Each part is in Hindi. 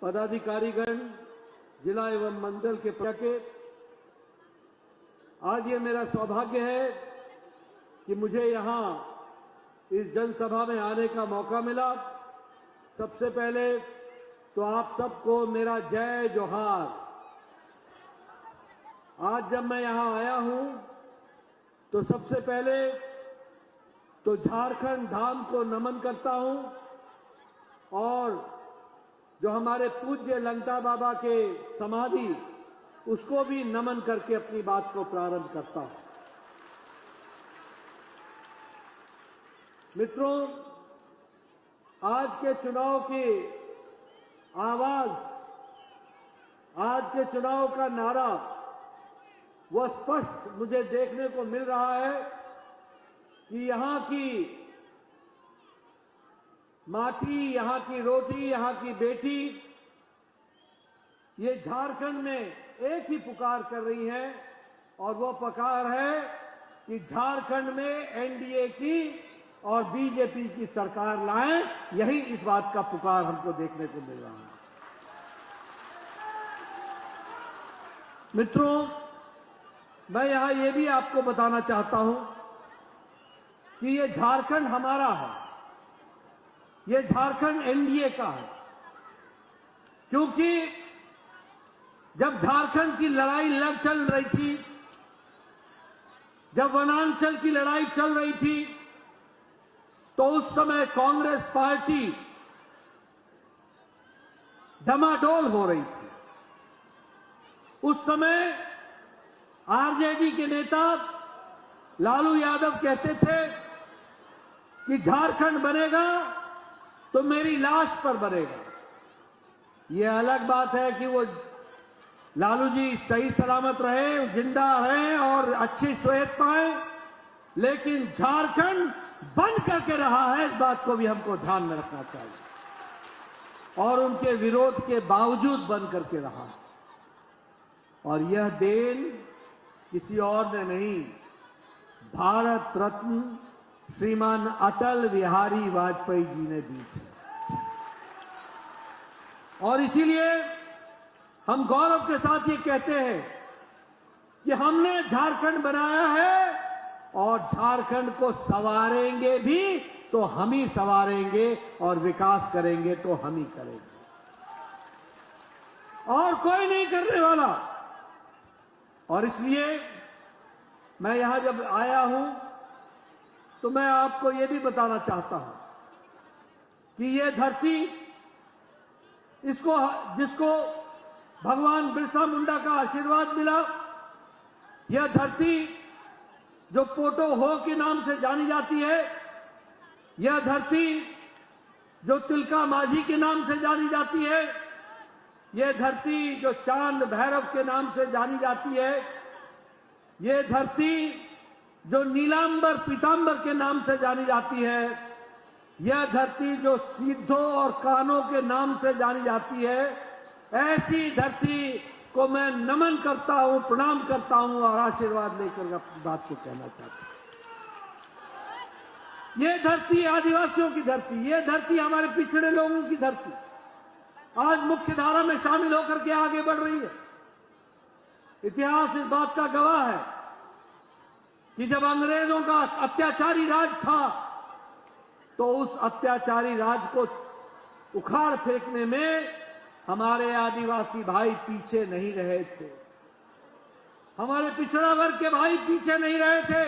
पदाधिकारीगण, जिला एवं मंडल के आज ये मेरा सौभाग्य है कि मुझे यहां इस जनसभा में आने का मौका मिला। सबसे पहले तो आप सबको मेरा जय जोहार। आज जब मैं यहां आया हूं तो सबसे पहले तो झारखंड धाम को नमन करता हूं और जो हमारे पूज्य लंका बाबा के समाधि उसको भी नमन करके अपनी बात को प्रारंभ करता हूं। मित्रों, आज के चुनाव की आवाज, आज के चुनाव का नारा वह स्पष्ट मुझे देखने को मिल रहा है कि यहां की माटी, यहां की रोटी, यहां की बेटी, ये झारखंड में एक ही पुकार कर रही है और वो पुकार है कि झारखंड में एनडीए की और बीजेपी की सरकार लाएं। यही इस बात का पुकार हमको देखने को मिल रहा है। मित्रों, मैं यहां ये भी आपको बताना चाहता हूं कि ये झारखंड हमारा है, ये झारखंड एनडीए का है, क्योंकि जब झारखंड की लड़ाई चल रही थी, जब वनांचल की लड़ाई चल रही थी, तो उस समय कांग्रेस पार्टी डमाडोल हो रही थी। उस समय आरजेडी के नेता लालू यादव कहते थे कि झारखंड बनेगा तो मेरी लाश पर बनेगा। यह अलग बात है कि वो लालू जी सही सलामत रहे, जिंदा रहे और अच्छी सेहत पाए, लेकिन झारखंड बन करके रहा है, इस बात को भी हमको ध्यान में रखना चाहिए। और उनके विरोध के बावजूद बन करके रहा। और यह देन किसी और ने नहीं, भारत रत्न श्रीमान अटल बिहारी वाजपेयी जी ने दी थी। और इसीलिए हम गौरव के साथ ये कहते हैं कि हमने झारखंड बनाया है और झारखंड को संवारेंगे भी तो हम ही संवारेंगे और विकास करेंगे तो हम ही करेंगे, और कोई नहीं करने वाला। और इसलिए मैं यहां जब आया हूं तो मैं आपको यह भी बताना चाहता हूं कि यह धरती, जिसको भगवान बिरसा मुंडा का आशीर्वाद मिला, यह धरती जो पोटो हो के नाम से जानी जाती है, यह धरती जो तिलका माझी के नाम से जानी जाती है, यह धरती जो चांद भैरव के नाम से जानी जाती है, यह धरती जो नीलांबर पीतांबर के नाम से जानी जाती है, यह धरती जो सिद्धों और कानों के नाम से जानी जाती है, ऐसी धरती को मैं नमन करता हूं, प्रणाम करता हूं और आशीर्वाद लेकर अपनी बात को कहना चाहता हूं। यह धरती आदिवासियों की धरती, यह धरती हमारे पिछड़े लोगों की धरती आज मुख्य धारा में शामिल होकर के आगे बढ़ रही है। इतिहास इस बात का गवाह है कि जब अंग्रेजों का अत्याचारी राज था तो उस अत्याचारी राज को उखाड़ फेंकने में हमारे आदिवासी भाई पीछे नहीं रहे थे, हमारे पिछड़ा वर्ग के भाई पीछे नहीं रहे थे।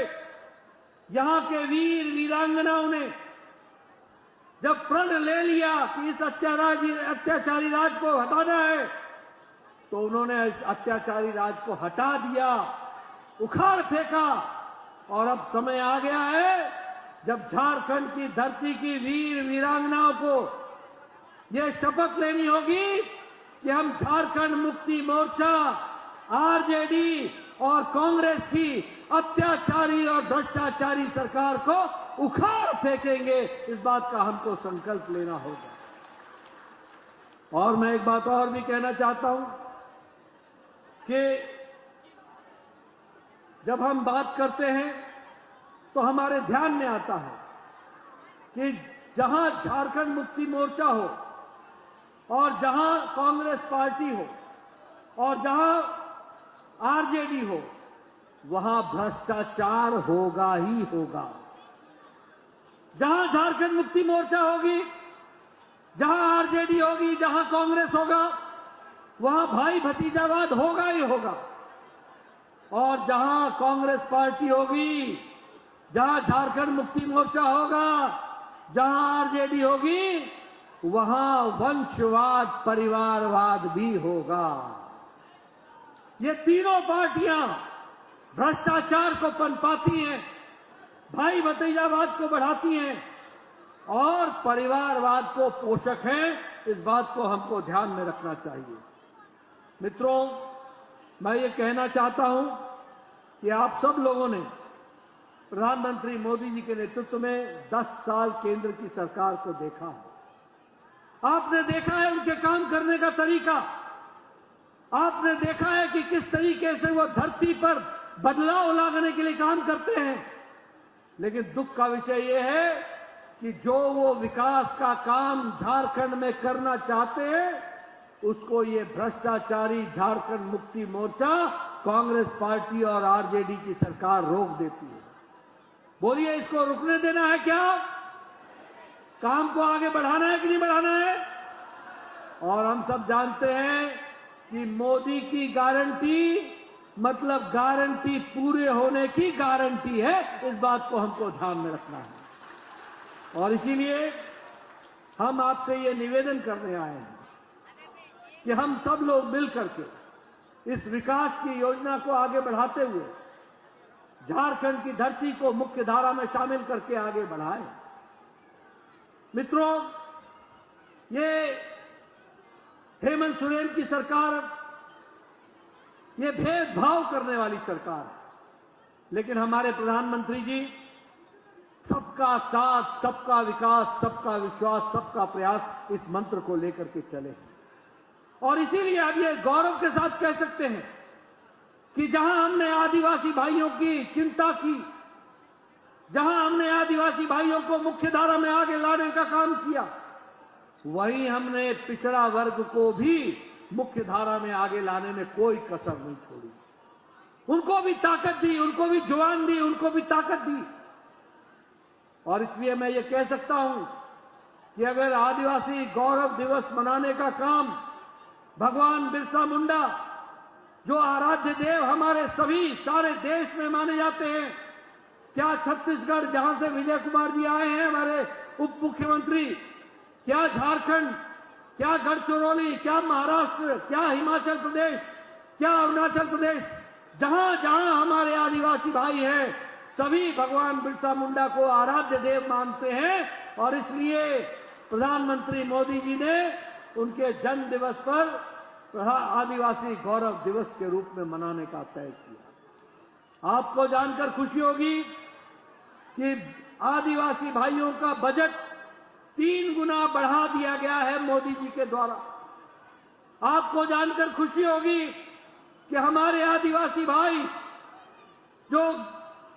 यहां के वीर वीरांगनाओं ने जब प्रण ले लिया कि इस अत्याचारी राज को हटाना है, तो उन्होंने इस अत्याचारी राज को हटा दिया, उखाड़ फेंका। और अब समय आ गया है जब झारखंड की धरती की वीर वीरांगनाओं को यह शपथ लेनी होगी कि हम झारखंड मुक्ति मोर्चा, आरजेडी और कांग्रेस की अत्याचारी और भ्रष्टाचारी सरकार को उखाड़ फेंकेंगे। इस बात का हमको संकल्प लेना होगा। और मैं एक बात और भी कहना चाहता हूं कि जब हम बात करते हैं तो हमारे ध्यान में आता है कि जहां झारखंड मुक्ति मोर्चा हो और जहां कांग्रेस पार्टी हो और जहां आरजेडी हो, वहां भ्रष्टाचार होगा ही होगा। जहां झारखंड मुक्ति मोर्चा होगी, जहां आरजेडी होगी, जहां कांग्रेस होगा, वहां भाई भतीजावाद होगा ही होगा। और जहां कांग्रेस पार्टी होगी, जहां झारखंड मुक्ति मोर्चा होगा, जहां आरजेडी होगी, वहां वंशवाद, परिवारवाद भी होगा। ये तीनों पार्टियां भ्रष्टाचार को पनपाती हैं, भाई भतीजावाद को बढ़ाती हैं और परिवारवाद को पोषक हैं। इस बात को हमको ध्यान में रखना चाहिए। मित्रों, मैं ये कहना चाहता हूं कि आप सब लोगों ने प्रधानमंत्री मोदी जी के नेतृत्व में 10 साल केंद्र की सरकार को देखा है। आपने देखा है उनके काम करने का तरीका, आपने देखा है कि किस तरीके से वो धरती पर बदलाव लाने के लिए काम करते हैं। लेकिन दुख का विषय यह है कि जो वो विकास का काम झारखंड में करना चाहते हैं, उसको ये भ्रष्टाचारी झारखंड मुक्ति मोर्चा, कांग्रेस पार्टी और आरजेडी की सरकार रोक देती है। बोलिए, इसको रुकने देना है क्या? काम को आगे बढ़ाना है कि नहीं बढ़ाना है? और हम सब जानते हैं कि मोदी की गारंटी मतलब गारंटी पूरे होने की गारंटी है। इस बात को हमको ध्यान में रखना है। और इसीलिए हम आपसे ये निवेदन करने आए हैं कि हम सब लोग मिलकर के इस विकास की योजना को आगे बढ़ाते हुए झारखंड की धरती को मुख्य धारा में शामिल करके आगे बढ़ाएं। मित्रों, ये हेमंत सोरेन की सरकार ये भेदभाव करने वाली सरकार है, लेकिन हमारे प्रधानमंत्री जी सबका साथ, सबका विकास, सबका विश्वास, सबका प्रयास, इस मंत्र को लेकर के चले हैं। और इसीलिए अब ये गौरव के साथ कह सकते हैं कि जहां हमने आदिवासी भाइयों की चिंता की, जहां हमने आदिवासी भाइयों को मुख्य धारा में आगे लाने का काम किया, वहीं हमने पिछड़ा वर्ग को भी मुख्य धारा में आगे लाने में कोई कसर नहीं छोड़ी। उनको भी ताकत दी, उनको भी जुबान दी, उनको भी ताकत दी। और इसलिए मैं ये कह सकता हूं कि अगर आदिवासी गौरव दिवस मनाने का काम भगवान बिरसा मुंडा, जो आराध्य देव हमारे सभी सारे देश में माने जाते हैं, क्या छत्तीसगढ़ जहां से विजय कुमार जी आए हैं हमारे उप मुख्यमंत्री, क्या झारखंड, क्या गढ़चिरौली, क्या महाराष्ट्र, क्या हिमाचल प्रदेश, क्या अरुणाचल प्रदेश, जहां जहां हमारे आदिवासी भाई हैं, सभी भगवान बिरसा मुंडा को आराध्य देव मानते हैं। और इसलिए प्रधानमंत्री मोदी जी ने उनके जन्म दिवस पर आदिवासी गौरव दिवस के रूप में मनाने का तय किया। आपको जानकर खुशी होगी कि आदिवासी भाइयों का बजट 3 गुना बढ़ा दिया गया है मोदी जी के द्वारा। आपको जानकर खुशी होगी कि हमारे आदिवासी भाई जो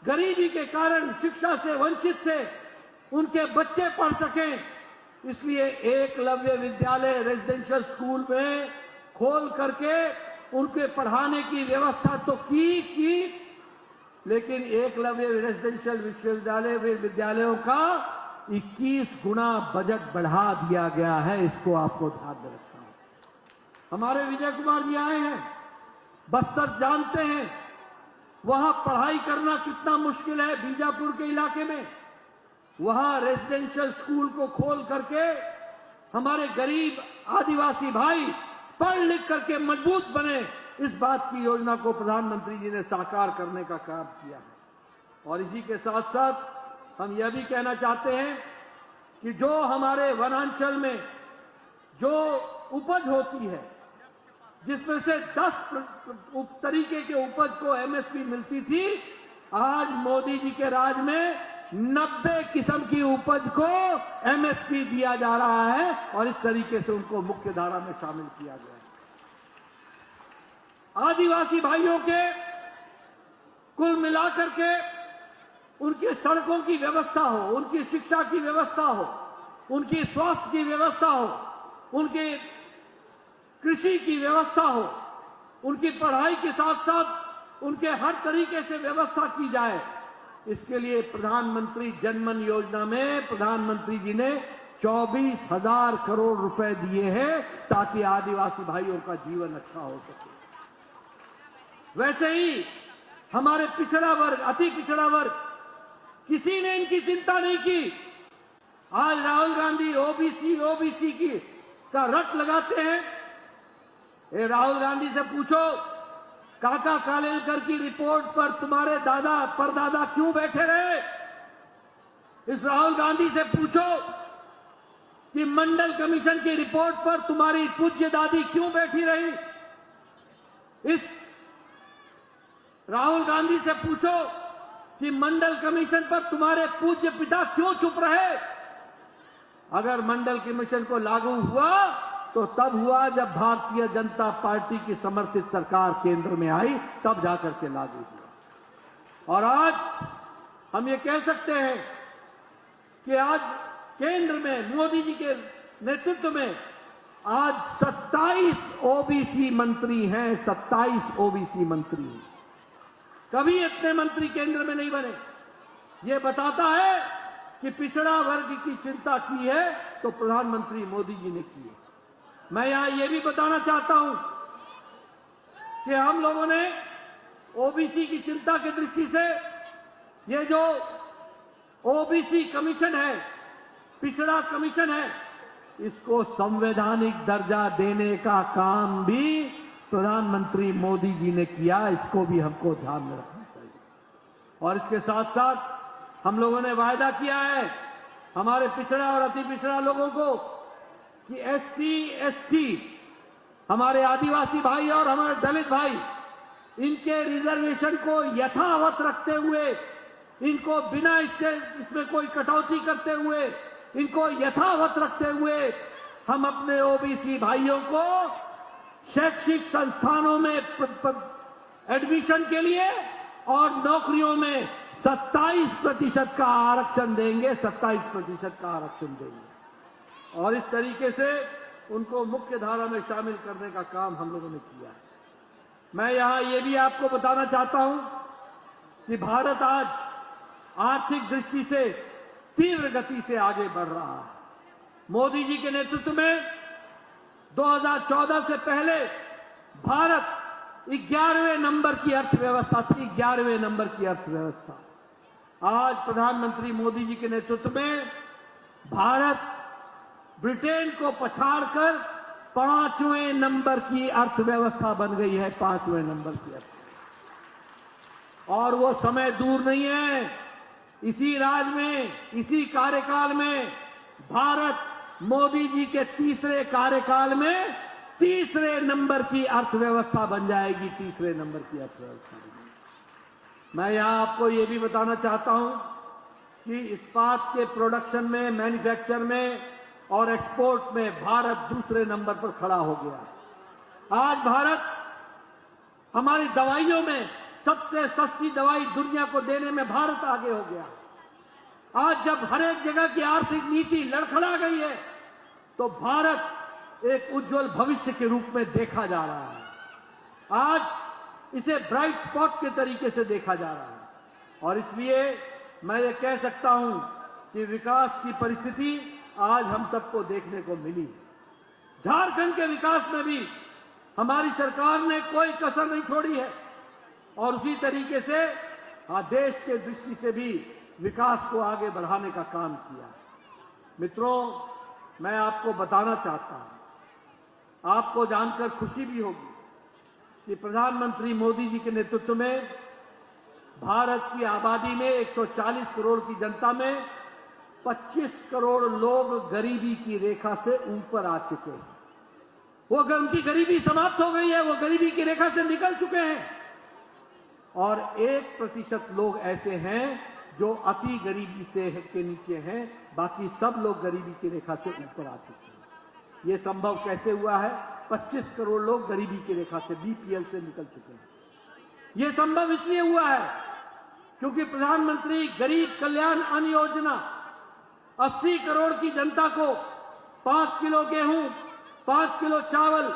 गरीबी के कारण शिक्षा से वंचित थे, उनके बच्चे पढ़ सकें, इसलिए एकलव्य विद्यालय रेजिडेंशियल स्कूल में खोल करके उनके पढ़ाने की व्यवस्था तो की, लेकिन एकलव्य रेजिडेंशियल विद्यालयों का 21 गुना बजट बढ़ा दिया गया है। इसको आपको ध्यान में रखना है। हमारे विजय कुमार जी आए हैं, बस्तर जानते हैं वहां पढ़ाई करना कितना मुश्किल है। बीजापुर के इलाके में वहां रेजिडेंशियल स्कूल को खोल करके हमारे गरीब आदिवासी भाई पढ़ लिख करके मजबूत बने, इस बात की योजना को प्रधानमंत्री जी ने साकार करने का काम किया है। और इसी के साथ साथ हम यह भी कहना चाहते हैं कि जो हमारे वनांचल में जो उपज होती है, जिसमें से 10 तरीके के उपज को एमएसपी मिलती थी, आज मोदी जी के राज में 90 किस्म की उपज को एमएसपी दिया जा रहा है और इस तरीके से उनको मुख्य धारा में शामिल किया गया है। आदिवासी भाइयों के कुल मिलाकर के उनकी सड़कों की व्यवस्था हो, उनकी शिक्षा की व्यवस्था हो, उनकी स्वास्थ्य की व्यवस्था हो, उनकी कृषि की व्यवस्था हो, उनकी पढ़ाई के साथ साथ उनके हर तरीके से व्यवस्था की जाए। इसके लिए प्रधानमंत्री जनमन योजना में प्रधानमंत्री जी ने 24,000 करोड़ रुपए दिए हैं ताकि आदिवासी भाइयों का जीवन अच्छा हो सके। वैसे ही हमारे पिछड़ा वर्ग, अति पिछड़ा वर्ग, किसी ने इनकी चिंता नहीं की। आज राहुल गांधी ओबीसी की का रट लगाते हैं। ये राहुल गांधी से पूछो, काका कालेलकर की रिपोर्ट पर तुम्हारे दादा परदादा क्यों बैठे रहे? इस राहुल गांधी से पूछो कि मंडल कमीशन की रिपोर्ट पर तुम्हारी पूज्य दादी क्यों बैठी रही? इस राहुल गांधी से पूछो कि मंडल कमीशन पर तुम्हारे पूज्य पिता क्यों चुप रहे? अगर मंडल कमीशन को लागू हुआ तो तब हुआ जब भारतीय जनता पार्टी की समर्थित सरकार केंद्र में आई, तब जाकर के लागू हुआ। और आज हम ये कह सकते हैं कि आज केंद्र में मोदी जी के नेतृत्व में आज 27 ओबीसी मंत्री हैं, 27 ओबीसी मंत्री हैं। कभी इतने मंत्री केंद्र में नहीं बने। ये बताता है कि पिछड़ा वर्ग की चिंता की है तो प्रधानमंत्री मोदी जी ने की है। मैं यहां यह भी बताना चाहता हूं कि हम लोगों ने ओबीसी की चिंता की दृष्टि से ये जो ओबीसी कमीशन है, पिछड़ा कमीशन है, इसको संवैधानिक दर्जा देने का काम भी प्रधानमंत्री मोदी जी ने किया। इसको भी हमको ध्यान में रखना चाहिए। और इसके साथ साथ हम लोगों ने वायदा किया है हमारे पिछड़ा और अति पिछड़ा लोगों को कि एससी एसटी, हमारे आदिवासी भाई और हमारे दलित भाई, इनके रिजर्वेशन को यथावत रखते हुए, इनको बिना इसमें कोई कटौती करते हुए, इनको यथावत रखते हुए हम अपने ओबीसी भाइयों को शैक्षिक संस्थानों में एडमिशन के लिए और नौकरियों में 27% का आरक्षण देंगे, 27% का आरक्षण देंगे। और इस तरीके से उनको मुख्य धारा में शामिल करने का काम हम लोगों ने किया है। मैं यहां ये भी आपको बताना चाहता हूं कि भारत आज आर्थिक दृष्टि से तीव्र गति से आगे बढ़ रहा है। मोदी जी के नेतृत्व में 2014 से पहले भारत 11वें नंबर की अर्थव्यवस्था थी, 11वें नंबर की अर्थव्यवस्था। आज प्रधानमंत्री मोदी जी के नेतृत्व में भारत ब्रिटेन को पछाड़कर 5वें नंबर की अर्थव्यवस्था बन गई है, 5वें नंबर की अर्थव्यवस्था। और वो समय दूर नहीं है, इसी राज में, इसी कार्यकाल में भारत मोदी जी के तीसरे कार्यकाल में तीसरे नंबर की अर्थव्यवस्था बन जाएगी, तीसरे नंबर की अर्थव्यवस्था। मैं यहां आपको ये भी बताना चाहता हूं कि इस्पात के प्रोडक्शन में, मैन्युफैक्चर में और एक्सपोर्ट में भारत दूसरे नंबर पर खड़ा हो गया। आज भारत हमारी दवाइयों में सबसे सस्ती दवाई दुनिया को देने में भारत आगे हो गया। आज जब हर एक जगह की आर्थिक नीति लड़खड़ा गई है तो भारत एक उज्जवल भविष्य के रूप में देखा जा रहा है। आज इसे ब्राइट स्पॉट के तरीके से देखा जा रहा है। और इसलिए मैं ये कह सकता हूं कि विकास की परिस्थिति आज हम सबको देखने को मिली। झारखंड के विकास में भी हमारी सरकार ने कोई कसर नहीं छोड़ी है और उसी तरीके से देश के दृष्टि से भी विकास को आगे बढ़ाने का काम किया। मित्रों, मैं आपको बताना चाहता हूं, आपको जानकर खुशी भी होगी कि प्रधानमंत्री मोदी जी के नेतृत्व में भारत की आबादी में 140 करोड़ की जनता में 25 करोड़ लोग गरीबी की रेखा से ऊपर आ चुके हैं। वो उनकी गरीबी समाप्त हो गई है, वो गरीबी की रेखा से निकल चुके हैं और 1% लोग ऐसे हैं जो अति गरीबी से के नीचे हैं, बाकी सब लोग गरीबी की रेखा से ऊपर आ चुके हैं। ये संभव कैसे हुआ है? 25 करोड़ लोग गरीबी की रेखा से बीपीएल से निकल चुके हैं। ये संभव इसलिए हुआ है क्योंकि प्रधानमंत्री गरीब कल्याण अन्न योजना 80 करोड़ की जनता को 5 किलो गेहूं, 5 किलो चावल,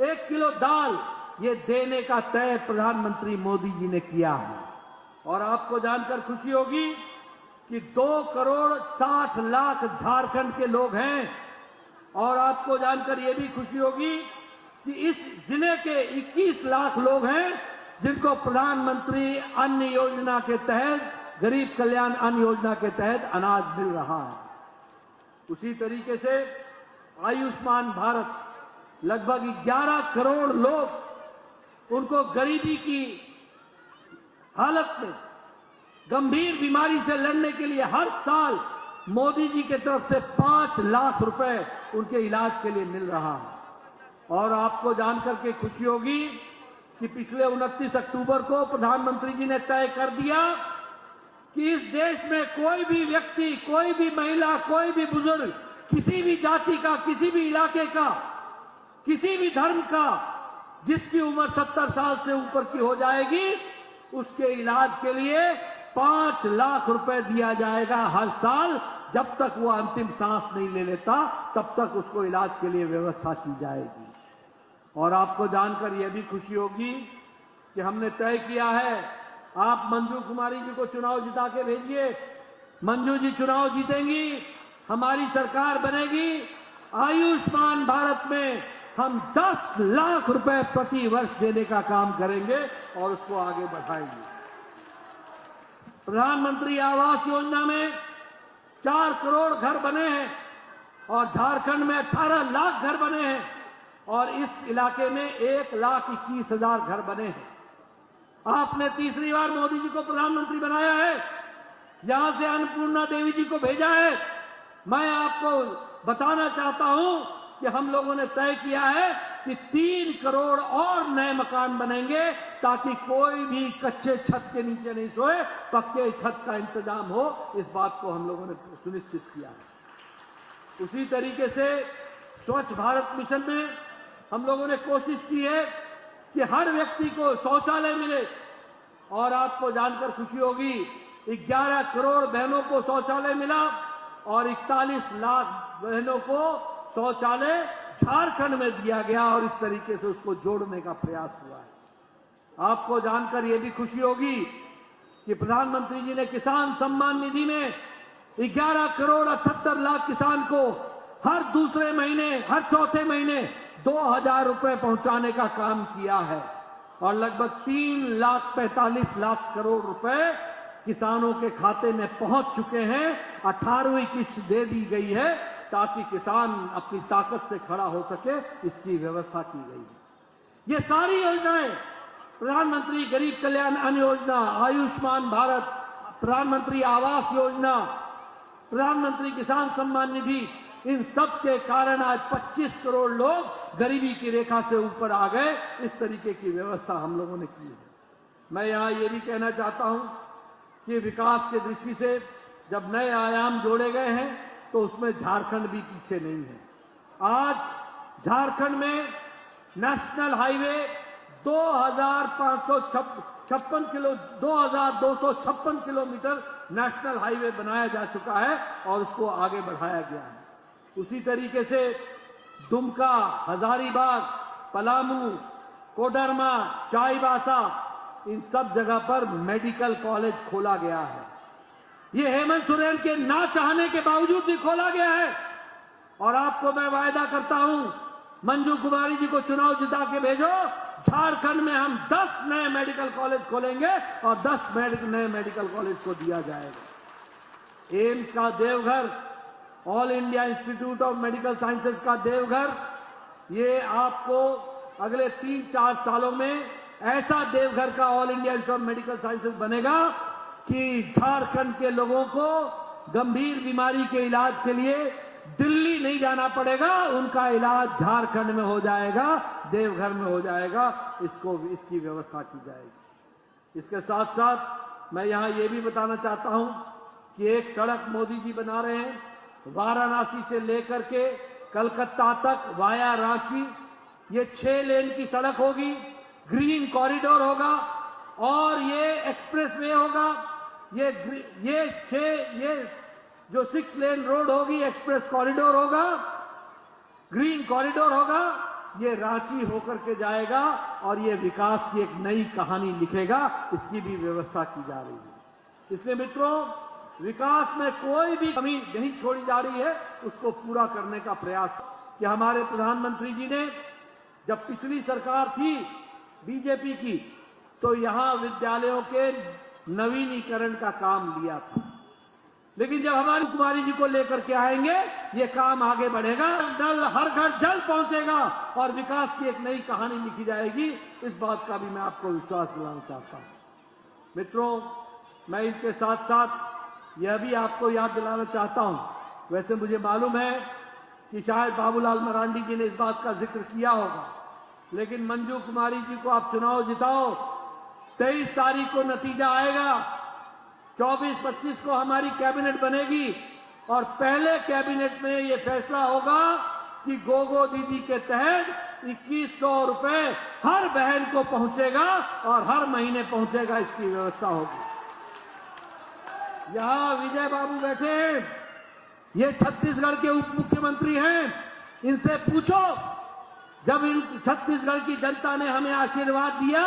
1 किलो दाल ये देने का तय प्रधानमंत्री मोदी जी ने किया है। और आपको जानकर खुशी होगी कि 2 करोड़ 60 लाख झारखंड के लोग हैं और आपको जानकर यह भी खुशी होगी कि इस जिले के 21 लाख लोग हैं जिनको प्रधानमंत्री अन्न योजना के तहत, गरीब कल्याण अन्न योजना के तहत अनाज मिल रहा है। उसी तरीके से आयुष्मान भारत लगभग 11 करोड़ लोग, उनको गरीबी की हालत में गंभीर बीमारी से लड़ने के लिए हर साल मोदी जी की तरफ से 5 लाख रुपए उनके इलाज के लिए मिल रहा है। और आपको जानकर के खुशी होगी कि पिछले 29 अक्टूबर को प्रधानमंत्री जी ने तय कर दिया कि इस देश में कोई भी व्यक्ति, कोई भी महिला, कोई भी बुजुर्ग, किसी भी जाति का, किसी भी इलाके का, किसी भी धर्म का, जिसकी उम्र 70 साल से ऊपर की हो जाएगी, उसके इलाज के लिए 5 लाख रुपए दिया जाएगा हर साल। जब तक वो अंतिम सांस नहीं ले लेता तब तक उसको इलाज के लिए व्यवस्था की जाएगी। और आपको जानकर यह भी खुशी होगी कि हमने तय किया है, आप मंजू कुमारी जी को चुनाव जिता के भेजिए, मंजू जी चुनाव जीतेंगी, हमारी सरकार बनेगी, आयुष्मान भारत में हम 10 लाख रुपए प्रति वर्ष देने का काम करेंगे और उसको आगे बढ़ाएंगे। प्रधानमंत्री आवास योजना में 4 करोड़ घर बने हैं और झारखंड में 18 लाख घर बने हैं और इस इलाके में 1,21,000 घर बने हैं। आपने तीसरी बार मोदी जी को प्रधानमंत्री बनाया है, यहां से अन्नपूर्णा देवी जी को भेजा है। मैं आपको बताना चाहता हूं कि हम लोगों ने तय किया है कि 3 करोड़ और नए मकान बनेंगे ताकि कोई भी कच्चे छत के नीचे नहीं सोए, पक्के छत का इंतजाम हो। इस बात को हम लोगों ने सुनिश्चित किया है। उसी तरीके से स्वच्छ भारत मिशन में हम लोगों ने कोशिश की है कि हर व्यक्ति को शौचालय मिले और आपको जानकर खुशी होगी 11 करोड़ बहनों को शौचालय मिला और 41 लाख बहनों को शौचालय झारखंड में दिया गया और इस तरीके से उसको जोड़ने का प्रयास हुआ है। आपको जानकर यह भी खुशी होगी कि प्रधानमंत्री जी ने किसान सम्मान निधि में 11 करोड़ 78 लाख किसान को हर दूसरे महीने, हर चौथे महीने 2,000 रुपए पहुंचाने का काम किया है और लगभग 3,45 लाख करोड़ रुपए किसानों के खाते में पहुंच चुके हैं। 18वीं किस्त दे दी गई है ताकि किसान अपनी ताकत से खड़ा हो सके, इसकी व्यवस्था की गई है। ये सारी योजनाएं, प्रधानमंत्री गरीब कल्याण अन्न योजना, आयुष्मान भारत, प्रधानमंत्री आवास योजना, प्रधानमंत्री किसान सम्मान निधि, इन सब के कारण आज 25 करोड़ लोग गरीबी की रेखा से ऊपर आ गए। इस तरीके की व्यवस्था हम लोगों ने की है। मैं यहां ये भी कहना चाहता हूं कि विकास की दृष्टि से जब नए आयाम जोड़े गए हैं तो उसमें झारखंड भी पीछे नहीं है। आज झारखंड में national highway 2256 kilometre national highway बनाया जा चुका है और उसको आगे बढ़ाया गया है। उसी तरीके से दुमका, हजारीबाग, पलामू, कोडरमा, चाईबासा, इन सब जगह पर मेडिकल कॉलेज खोला गया है। ये हेमंत सोरेन के ना चाहने के बावजूद भी खोला गया है और आपको मैं वायदा करता हूं, मंजू कुमारी जी को चुनाव जिता के भेजो। झारखंड में हम 10 नए मेडिकल कॉलेज खोलेंगे और 10 नए मेडिकल कॉलेज को दिया जाएगा। एम्स का Deoghar, all India institute of medical sciences का देवघर, ये आपको अगले 3-4 सालों में ऐसा देवघर का all India institute of medical sciences बनेगा कि झारखंड के लोगों को गंभीर बीमारी के इलाज के लिए दिल्ली नहीं जाना पड़ेगा, उनका इलाज झारखंड में हो जाएगा, देवघर में हो जाएगा। इसकी व्यवस्था की जाएगी। इसके साथ साथ मैं यहां यह भी बताना चाहता हूं कि एक सड़क मोदी जी बना रहे हैं, वाराणसी से लेकर के कलकत्ता तक वाया रांची, ये 6 लेन की सड़क होगी, ग्रीन कॉरिडोर होगा और ये एक्सप्रेस वे होगा। ये जो 6 लेन रोड होगी, एक्सप्रेस कॉरिडोर होगा, ग्रीन कॉरिडोर होगा, ये रांची होकर के जाएगा और ये विकास की एक नई कहानी लिखेगा। इसकी भी व्यवस्था की जा रही है। इसलिए मित्रों, विकास में कोई भी कमी नहीं छोड़ी जा रही है, उसको पूरा करने का प्रयास कि हमारे प्रधानमंत्री जी ने, जब पिछली सरकार थी बीजेपी की, तो यहां विद्यालयों के नवीनीकरण का काम लिया था। लेकिन जब हमारी कुमारी जी को लेकर के आएंगे, ये काम आगे बढ़ेगा, नल हर घर जल पहुंचेगा और विकास की एक नई कहानी लिखी जाएगी। इस बात का भी मैं आपको विश्वास दिलाना चाहता हूं। मित्रों, मैं इसके साथ साथ यह भी आपको याद दिलाना चाहता हूं, वैसे मुझे मालूम है कि शायद बाबूलाल मरांडी जी ने इस बात का जिक्र किया होगा, लेकिन मंजू कुमारी जी को आप चुनाव जिताओ, 23 तारीख को नतीजा आएगा, 24-25 को हमारी कैबिनेट बनेगी और पहले कैबिनेट में यह फैसला होगा कि गोगो दीदी के तहत 2100 रुपए हर बहन को पहुंचेगा और हर महीने पहुंचेगा। इसकी व्यवस्था होगी। यहां विजय बाबू बैठे हैं, ये छत्तीसगढ़ के उप मुख्यमंत्री हैं, इनसे पूछो, जब इन छत्तीसगढ़ की जनता ने हमें आशीर्वाद दिया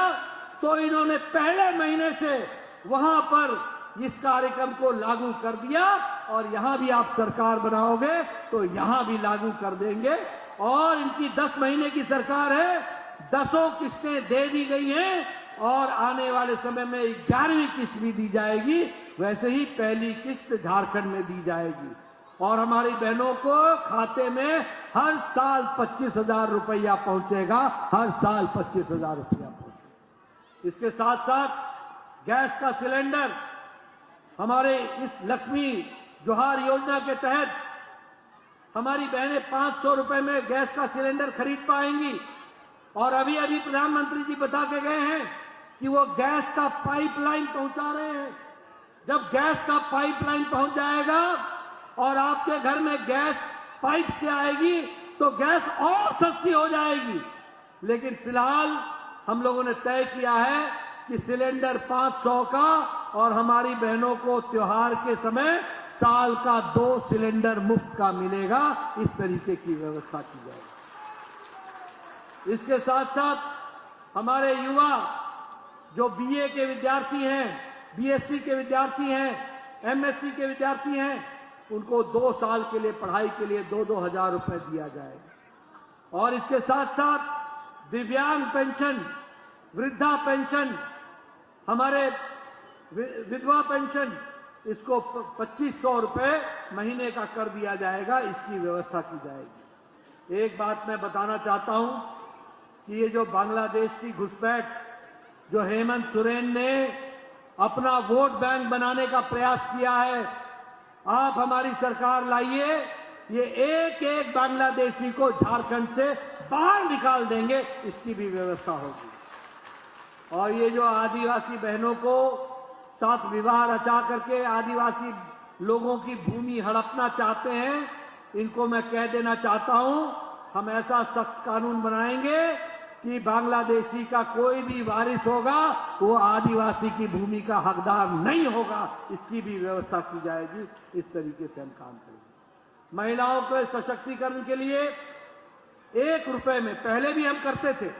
तो इन्होंने पहले महीने से वहां पर इस कार्यक्रम को लागू कर दिया और यहां भी आप सरकार बनाओगे तो यहां भी लागू कर देंगे। और इनकी 10 महीने की सरकार है, 10 किस्तें दे दी गई हैं और आने वाले समय में 11वीं किस्त भी दी जाएगी। वैसे ही पहली किस्त झारखंड में दी जाएगी और हमारी बहनों को खाते में हर साल 25,000 रुपया पहुंचेगा, हर साल 25,000 रुपया पहुंचेगा। इसके साथ साथ गैस का सिलेंडर, हमारे इस लक्ष्मी जोहार योजना के तहत हमारी बहनें 500 रुपए में गैस का सिलेंडर खरीद पाएंगी। और अभी अभी प्रधानमंत्री जी बता के गए हैं कि वो गैस का पाइपलाइन पहुंचा रहे हैं। जब गैस का पाइपलाइन पहुंच जाएगा और आपके घर में गैस पाइप से आएगी तो गैस और सस्ती हो जाएगी। लेकिन फिलहाल हम लोगों ने तय किया है कि सिलेंडर 500 का और हमारी बहनों को त्योहार के समय साल का 2 सिलेंडर मुफ्त का मिलेगा। इस तरीके की व्यवस्था की जाएगी। इसके साथ साथ हमारे युवा जो बीए के विद्यार्थी हैं, बीएससी के विद्यार्थी हैं, एमएससी के विद्यार्थी हैं, उनको 2 साल के लिए पढ़ाई के लिए 2-2 हजार रुपए दिया जाएगा। और इसके साथ साथ दिव्यांग पेंशन, वृद्धा पेंशन, हमारे विधवा पेंशन, इसको 2500 रुपए महीने का कर दिया जाएगा। इसकी व्यवस्था की जाएगी। एक बात मैं बताना चाहता हूं कि ये जो बांग्लादेश की घुसपैठ, जो हेमंत सोरेन ने अपना वोट बैंक बनाने का प्रयास किया है, आप हमारी सरकार लाइए, ये एक बांग्लादेशी को झारखंड से बाहर निकाल देंगे। इसकी भी व्यवस्था होगी। और ये जो आदिवासी बहनों को साथ विवाह रचा करके आदिवासी लोगों की भूमि हड़पना चाहते हैं, इनको मैं कह देना चाहता हूं, हम ऐसा सख्त कानून बनाएंगे कि बांग्लादेशी का कोई भी वारिस होगा वो आदिवासी की भूमि का हकदार नहीं होगा। इसकी भी व्यवस्था की जाएगी। इस तरीके से हम काम करेंगे। महिलाओं के सशक्तिकरण के लिए 1 रुपए में, पहले भी हम करते थे,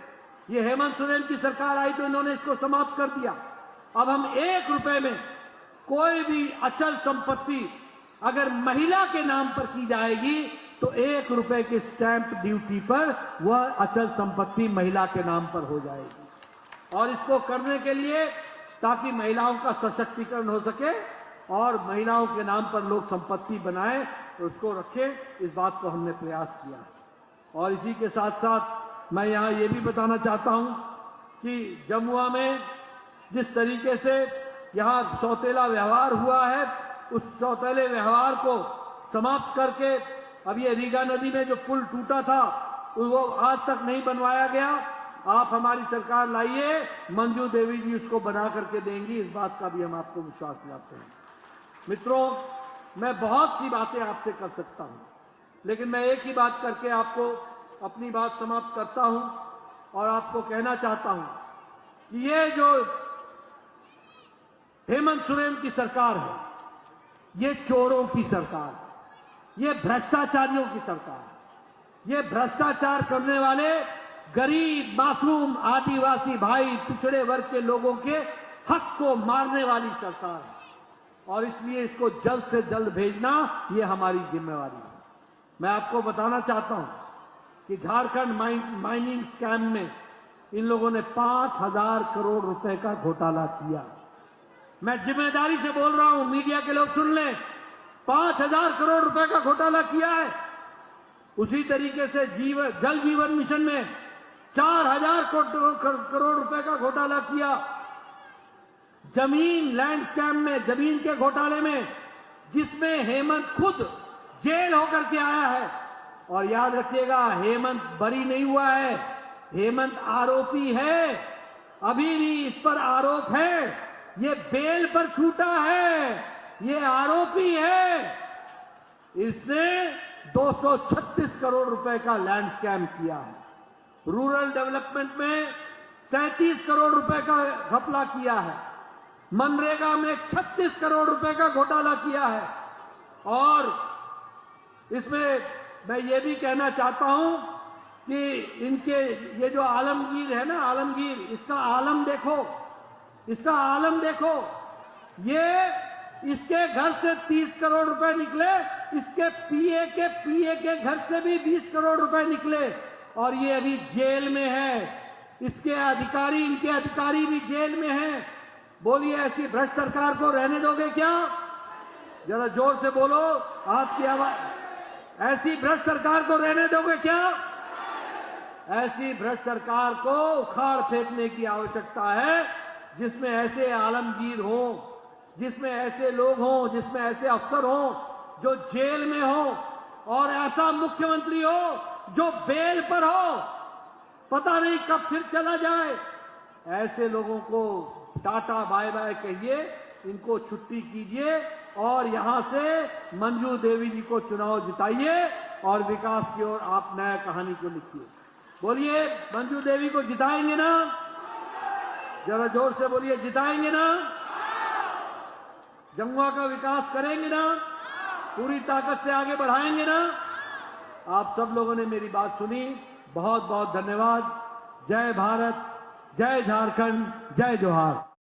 ये हेमंत सोरेन की सरकार आई तो इन्होंने इसको समाप्त कर दिया। अब हम 1 रुपए में कोई भी अचल संपत्ति अगर महिला के नाम पर की जाएगी तो 1 रुपए की स्टैंप ड्यूटी पर वह अचल संपत्ति महिला के नाम पर हो जाएगी। और इसको करने के लिए ताकि महिलाओं का सशक्तिकरण हो सके और महिलाओं के नाम पर लोग संपत्ति बनाएं और उसको रखें, इस बात को हमने प्रयास किया। और इसी के साथ साथ मैं यहां ये भी बताना चाहता हूं कि जमुआ में जिस तरीके से यहां सौतेला व्यवहार हुआ है, उस सौतेले व्यवहार को समाप्त करके अब ये रीगा नदी में जो पुल टूटा था वो आज तक नहीं बनवाया गया। आप हमारी सरकार लाइए, मंजू देवी जी उसको बना करके देंगी, इस बात का भी हम आपको विश्वास दिलाते हैं। मित्रों, मैं बहुत सी बातें आपसे कर सकता हूं, लेकिन मैं एक ही बात करके आपको अपनी बात समाप्त करता हूं और आपको कहना चाहता हूं कि ये जो हेमंत सोरेन की सरकार है, ये चोरों की सरकार है, ये भ्रष्टाचारियों की सरकार है। ये भ्रष्टाचार करने वाले गरीब, मासूम, आदिवासी भाई, पिछड़े वर्ग के लोगों के हक को मारने वाली सरकार है और इसलिए इसको जल्द से जल्द भेजना ये हमारी जिम्मेवारी है। मैं आपको बताना चाहता हूं कि झारखंड माइनिंग स्कैम में इन लोगों ने 5,000 करोड़ रुपए का घोटाला किया। मैं जिम्मेदारी से बोल रहा हूं, मीडिया के लोग सुन लें, 5,000 करोड़ रुपए का घोटाला किया है। उसी तरीके से जल जीवन मिशन में 4,000 करोड़ रुपए का घोटाला किया। जमीन लैंड स्कैम में, जमीन के घोटाले में, जिसमें हेमंत खुद जेल होकर के आया है। और याद रखिएगा, हेमंत बरी नहीं हुआ है, हेमंत आरोपी है। अभी भी इस पर आरोप है, ये बेल पर छूटा है, ये आरोपी है। इसने 236 करोड़ रुपए का लैंड स्कैम किया है। रूरल डेवलपमेंट में 37 करोड़ रुपए का घपला किया है। मनरेगा में 36 करोड़ रुपए का घोटाला किया है। और इसमें मैं ये भी कहना चाहता हूं कि इनके ये जो आलमगीर है ना, आलमगीर, इसका आलम देखो, इसका आलम देखो। ये इसके घर से 30 करोड़ रुपए निकले, इसके पीए के घर से भी 20 करोड़ रुपए निकले और ये अभी जेल में है। इसके अधिकारी, इनके अधिकारी भी जेल में हैं। बोलिए, ऐसी भ्रष्ट सरकार को रहने दोगे क्या? जरा जोर से बोलो, आपकी आवाज। ऐसी भ्रष्ट सरकार को रहने दोगे क्या? ऐसी भ्रष्ट सरकार को उखाड़ फेंकने की आवश्यकता है, जिसमें ऐसे आलमगीर हों, जिसमें ऐसे लोग हों, जिसमें ऐसे अफसर हों जो जेल में हों, और ऐसा मुख्यमंत्री हो जो बेल पर हो, पता नहीं कब फिर चला जाए। ऐसे लोगों को टाटा बाय बाय कहिए, इनको छुट्टी कीजिए और यहां से मंजू देवी जी को चुनाव जिताइए और विकास की ओर आप नया कहानी को लिखिए। बोलिए, मंजू देवी को जिताएंगे ना? जरा जोर से बोलिए, जिताएंगे ना? जमुआ का विकास करेंगे ना? पूरी ताकत से आगे बढ़ाएंगे ना? आप सब लोगों ने मेरी बात सुनी, बहुत बहुत धन्यवाद। जय भारत, जय झारखंड, जय जोहार।